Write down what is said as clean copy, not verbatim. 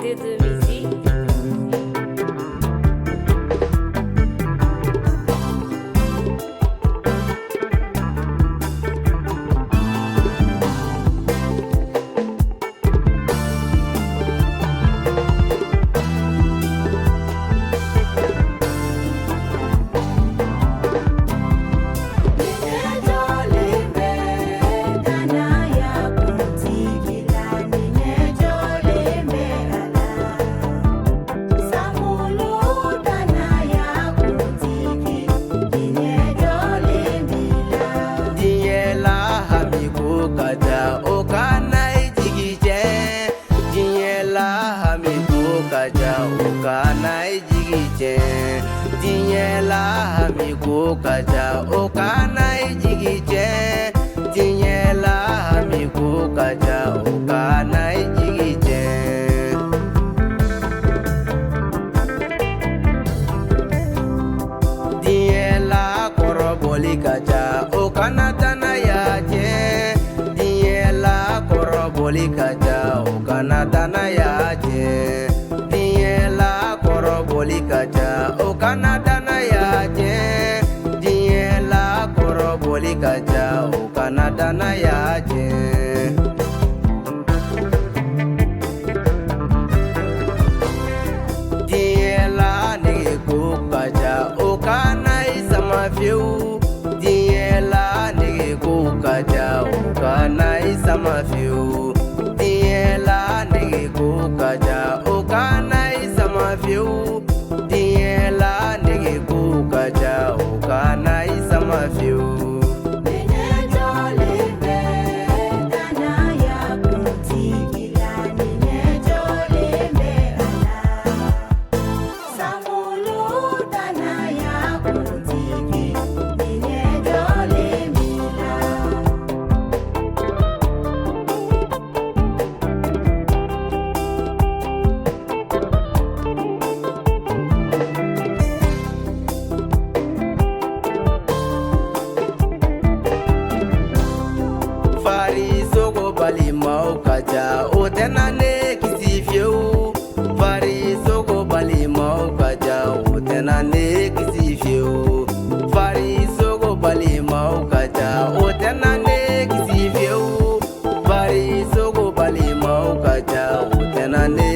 qualité de musique. Kaja okana ijigije Dinyela amigo kaja okana ijigije Dinyela koroboli kaja okana dana yaje Dinyela koroboli kaja okana dana yaje Dinyela koroboli kaja okana dana yaje Boli kaja o Canada na yaje Diela ne ko kaja o kana isama fiu Diela ne ko kaja o kana isama fiu Diela ne ko kaja o kana isama fiu Diela ne ko kaja o kana isama fiu Kaja o tenane kisifiu Fari soko bali mau kaja o tenane kisifiu Fari soko bali mau kaja o tenane kisifiu Fari soko bali mau kaja o tenane